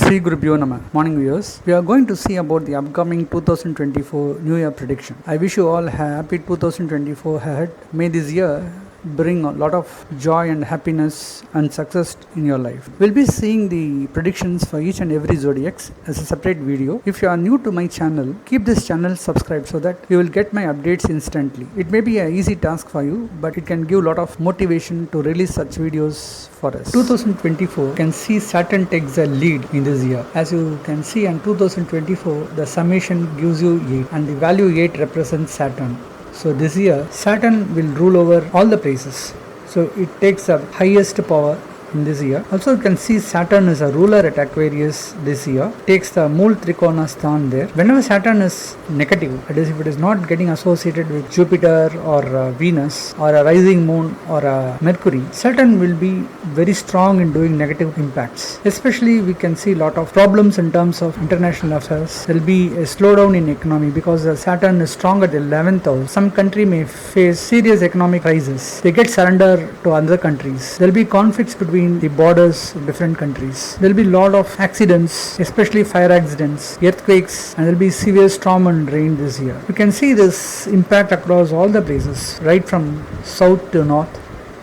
Sri Gurubhyo Nama. Morning viewers. We are going to see about the upcoming 2024 New Year prediction. I wish you all a happy 2024 ahead. May this year bring a lot of joy and happiness and success in your life. We'll be seeing the predictions for each and every zodiacs as a separate video. If you are new to my channel, keep this channel subscribed so that you will get my updates instantly. It may be an easy task for you, but it can give a lot of motivation to release such videos for us. 2024 can see Saturn takes a lead in this year. As you can see in 2024, the summation gives you 8 and the value 8 represents Saturn. So this year Saturn will rule over all the places. So it takes the highest power in this year. Also you can see Saturn is a ruler at Aquarius this year. Takes the Mool Trikona Sthan there. Whenever Saturn is negative, that is if it is not getting associated with Jupiter or Venus or a rising moon or a Mercury, Saturn will be very strong in doing negative impacts. Especially we can see a lot of problems in terms of international affairs. There will be a slowdown in economy because Saturn is strong at the 11th house. Some country may face serious economic crisis. They get surrender to other countries. There will be conflicts between the borders of different countries. There will be a lot of accidents, especially fire accidents, earthquakes, and there will be severe storm and rain this year. You can see this impact across all the places, right from south to north,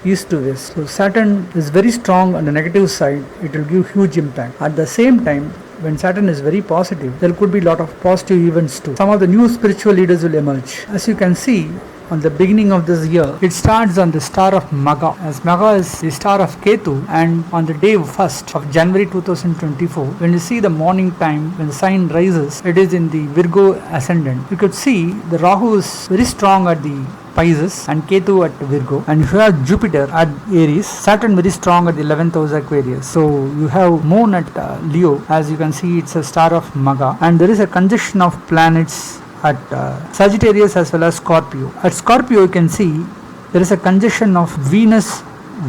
east to west. So Saturn is very strong on the negative side. It will give huge impact. At the same time, when Saturn is very positive, there could be a lot of positive events too. Some of the new spiritual leaders will emerge. As you can see, on the beginning of this year, it starts on the star of Magha, as Magha is the star of Ketu, and on the day 1st of January 2024, when you see the morning time, when the sign rises, it is in the Virgo ascendant. You could see the Rahu is very strong at the Pisces and Ketu at Virgo, and you have Jupiter at Aries, Saturn very strong at the 11th house Aquarius. So you have Moon at Leo, as you can see it's a star of Magha, and there is a conjunction of planets at Sagittarius as well as Scorpio. At Scorpio you can see there is a conjunction of Venus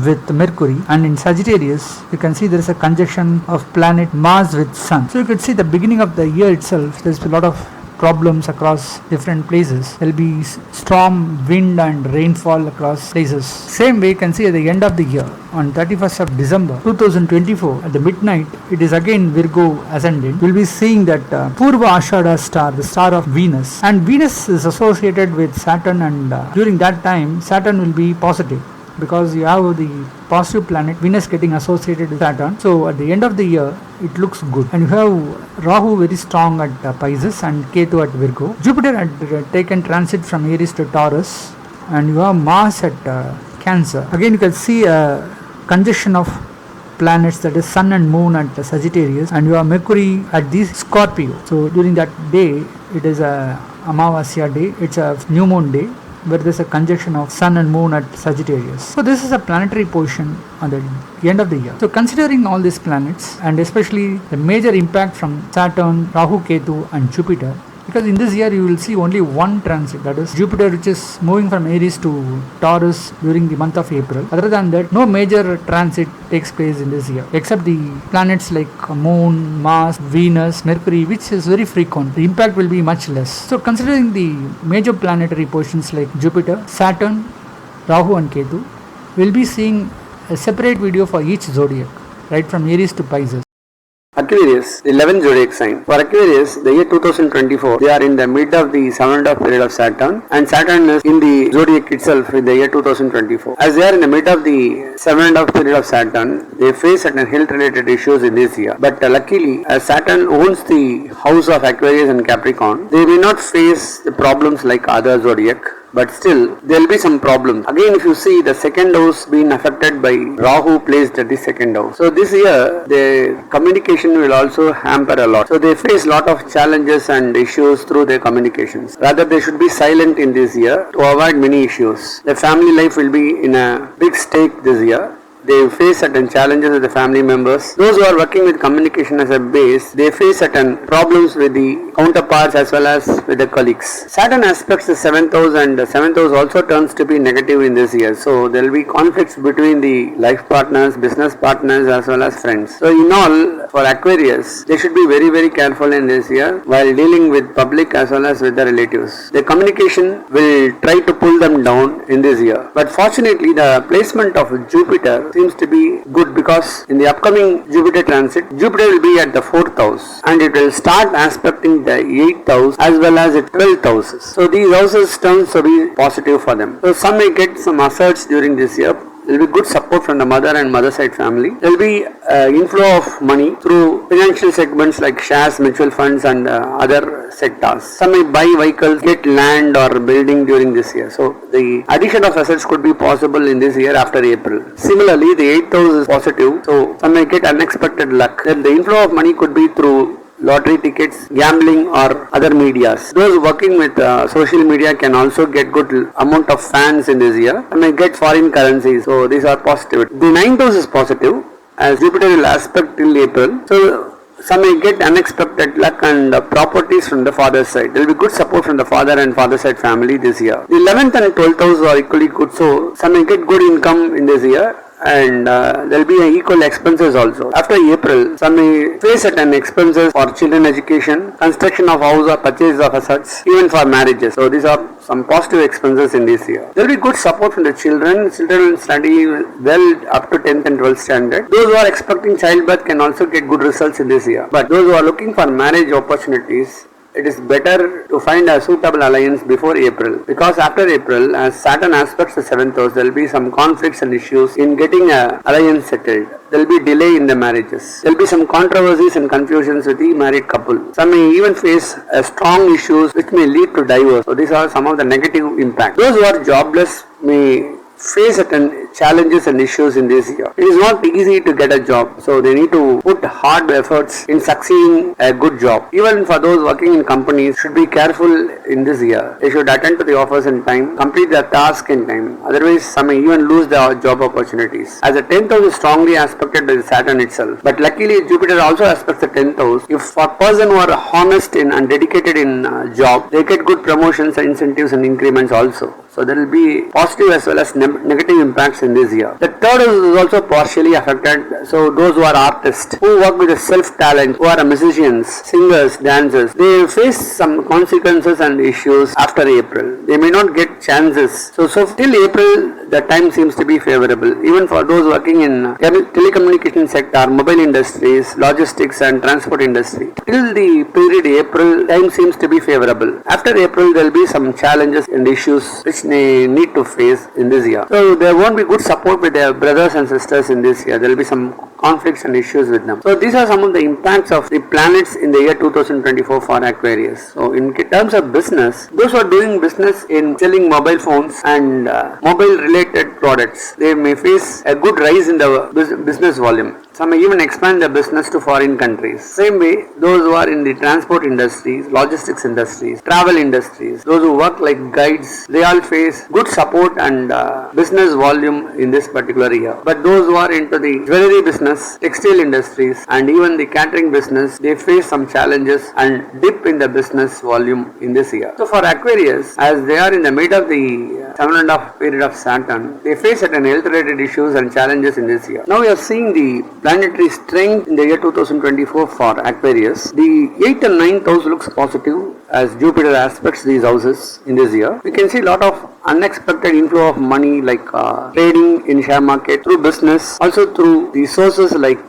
with Mercury, and in Sagittarius you can see there is a conjunction of planet Mars with Sun. So you could see the beginning of the year itself, there is a lot of problems across different places. There will be storm, wind and rainfall across places. Same way you can see at the end of the year, on 31st of December 2024 at the midnight, it is again Virgo ascendant. We will be seeing that Purva Ashada star, the star of Venus, and Venus is associated with Saturn, and during that time Saturn will be positive because you have the positive planet Venus getting associated with Saturn. So at the end of the year it looks good, and you have Rahu very strong at Pisces and Ketu at Virgo. Jupiter had taken transit from Aries to Taurus, and you have Mars at Cancer. Again you can see a conjunction of planets, that is Sun and Moon at Sagittarius, and you have Mercury at the Scorpio. So during that day it is a Amavasya day, it's a new moon day, where there is a conjunction of Sun and Moon at Sagittarius. So this is a planetary position on the end of the year. So considering all these planets, and especially the major impact from Saturn, Rahu, Ketu and Jupiter, because in this year you will see only one transit, that is Jupiter, which is moving from Aries to Taurus during the month of April. Other than that, no major transit takes place in this year, except the planets like Moon, Mars, Venus, Mercury, which is very frequent. The impact will be much less. So considering the major planetary positions like Jupiter, Saturn, Rahu and Ketu, we will be seeing a separate video for each zodiac, right from Aries to Pisces. Aquarius, the 11th zodiac sign. For Aquarius, the year 2024, they are in the mid of the 7th period of Saturn, and Saturn is in the zodiac itself in the year 2024. As they are in the mid of the 7th period of Saturn, they face certain health related issues in this year. But luckily, as Saturn owns the house of Aquarius and Capricorn, they may not face the problems like other zodiac. But still, there will be some problems. Again, if you see the second house being affected by Rahu placed at the second house. So this year, their communication will also hamper a lot. So they face a lot of challenges and issues through their communications. Rather, they should be silent in this year to avoid many issues. Their family life will be in a big stake this year. They face certain challenges with the family members. Those who are working with communication as a base, they face certain problems with the counterparts as well as with the colleagues. Saturn aspects the 7th house, and the 7th house also turns to be negative in this year. So there will be conflicts between the life partners, business partners as well as friends. So in all, for Aquarius, they should be very, very careful in this year while dealing with public as well as with the relatives. The communication will try to pull them down in this year. But fortunately, the placement of Jupiter seems to be good because in the upcoming Jupiter transit, Jupiter will be at the 4th house and it will start aspecting the 8th house as well as the 12th houses. So these houses turns to be positive for them. So some may get some asserts during this year. There will be good support from the mother and mother side family. There will be inflow of money through financial segments like shares, mutual funds and other sectors. Some may buy vehicles, get land or building during this year. So the addition of assets could be possible in this year after April. Similarly, the 8th house is positive. So some may get unexpected luck. Then the inflow of money could be through lottery tickets, gambling or other medias. Those working with social media can also get good amount of fans in this year and may get foreign currencies. So these are positive. The 9th house is positive as Jupiter will aspect till April. So some may get unexpected luck and properties from the father's side. There will be good support from the father and father side family this year. The 11th and 12th house are equally good. So some may get good income in this year. And there will be equal expenses also. After April, some may face certain expenses for children education, construction of house or purchase of assets, even for marriages. So these are some positive expenses in this year. There will be good support from the children. Children will study well up to 10th and 12th standard. Those who are expecting childbirth can also get good results in this year. But those who are looking for marriage opportunities, it is better to find a suitable alliance before April, because after April, as Saturn aspects the 7th house, there will be some conflicts and issues in getting an alliance settled. There will be delay in the marriages. There will be some controversies and confusions with the married couple. Some may even face strong issues which may lead to divorce. So these are some of the negative impacts. Those who are jobless may face certain challenges and issues in this year. It is not easy to get a job, so they need to put hard efforts in succeeding a good job. Even for those working in companies, should be careful in this year. They should attend to the offers in time, complete their task in time. Otherwise, some may even lose their job opportunities. As the 10th house is strongly aspected by Saturn itself, but luckily Jupiter also aspects the 10th house. If a person who are honest in and dedicated in job, they get good promotions, incentives and increments also. So there will be positive as well as negative impacts in this year. The 3rd house is also partially affected. So those who are artists, who work with a self-talent, who are musicians, singers, dancers, they face some consequences and issues after April. They may not get chances. So till April, the time seems to be favorable. Even for those working in telecommunication sector, mobile industries, logistics and transport industry. Till the period April, time seems to be favorable. After April, there will be some challenges and issues which they need to face in this year. So there won't be good support with their brothers and sisters in this year. There will be some conflicts and issues with them. So these are some of the impacts of the planets in the year 2024 for Aquarius. So in terms of business, those who are doing business in selling mobile phones and mobile related products, they may face a good rise in the business volume. Some may even expand their business to foreign countries. Same way, those who are in the transport industries, logistics industries, travel industries, those who work like guides, they all face good support and business volume in this particular year. But those who are into the jewelry business, textile industries and even the catering business, they face some challenges and dip in the business volume in this year. So for Aquarius, as they are in the mid of the 7.5 period of Saturn, they face certain health related issues and challenges in this year. Now we are seeing the planetary strength in the year 2024 for Aquarius. The 8th and 9th house looks positive as Jupiter aspects these houses in this year. We can see a lot of unexpected inflow of money like trading in share market, through business, also through the sources like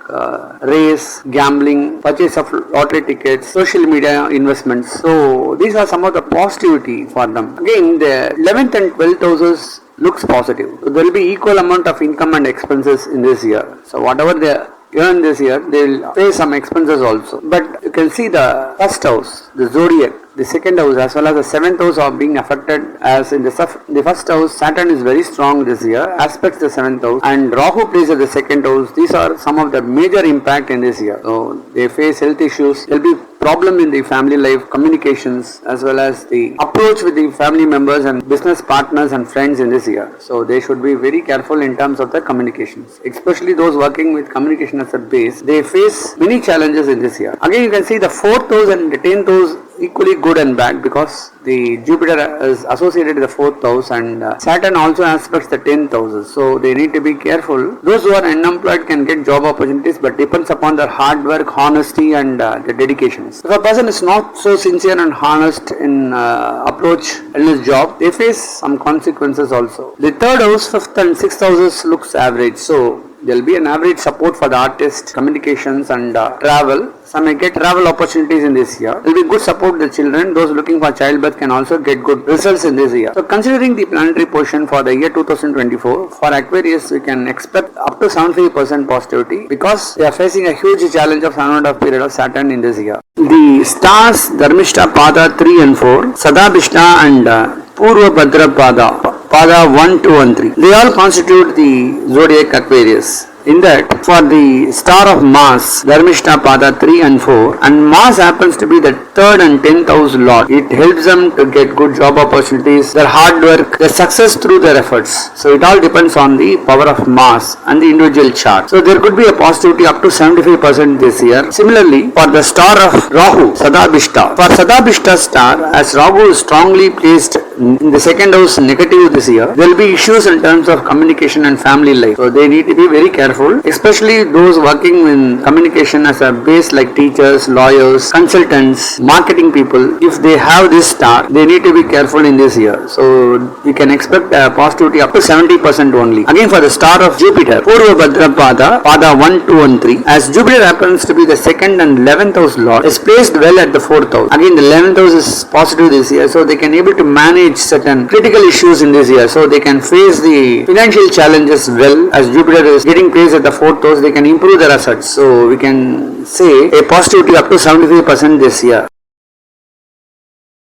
race, gambling, purchase of lottery tickets, social media investments. So these are some of the positivity for them. Again, the 11th and 12th houses looks positive. So there will be equal amount of income and expenses in this year. So whatever they earn this year, they will pay some expenses also. But you can see the first house, the zodiac, the second house as well as the 7th house are being affected, as in the first house Saturn is very strong this year, aspects the 7th house, and Rahu plays at the 2nd house. These are some of the major impact in this year. So they face health issues, there will be problem in the family life, communications as well as the approach with the family members and business partners and friends in this year. So they should be very careful in terms of the communications, especially those working with communication as a base. They face many challenges in this year. Again, you can see the 4th house and the 10th house equally good and bad, because the Jupiter is associated with the 4th house and Saturn also aspects the 10th houses. So they need to be careful. Those who are unemployed can get job opportunities, but depends upon their hard work, honesty and the dedications. If a person is not so sincere and honest in approach in his job, they face some consequences also. The 3rd house, 5th and 6th houses looks average. So There will be an average support for the artist, communications and travel. Some may get travel opportunities in this year. There will be good support to the children. Those looking for childbirth can also get good results in this year. So considering the planetary position for the year 2024, for Aquarius we can expect up to 75% positivity because they are facing a huge challenge of 7.5 period of Saturn in this year. The stars Dharmishta Pada 3 and 4, Sadabhishta and Purva Bhadra Pada 1, 2 and 3. They all constitute the zodiac Aquarius. In that, for the star of Mars, Dharmishta Pada 3 and 4, and Mars happens to be the 3rd and 10th house lord. It helps them to get good job opportunities, their hard work, their success through their efforts. So it all depends on the power of Mars and the individual chart. So there could be a positivity up to 75% this year. Similarly, for the star of Rahu, Sadabhishta. For Sadabhishta star, as Rahu is strongly placed in the second house negative this year, there will be issues in terms of communication and family life. So they need to be very careful, especially those working in communication as a base like teachers, lawyers, consultants, marketing people. If they have this star, they need to be careful in this year. So you can expect a positivity up to 70% only. Again, for the star of Jupiter, Purva Bhadra Pada 1, 2 and 3, as Jupiter happens to be the 2nd and 11th house lord, is placed well at the 4th house. Again, the 11th house is positive this year, so they can able to manage certain critical issues in this year. So they can face the financial challenges well. As Jupiter is getting placed at the 4th house, they can improve their assets. So we can say a positivity up to 75% this year.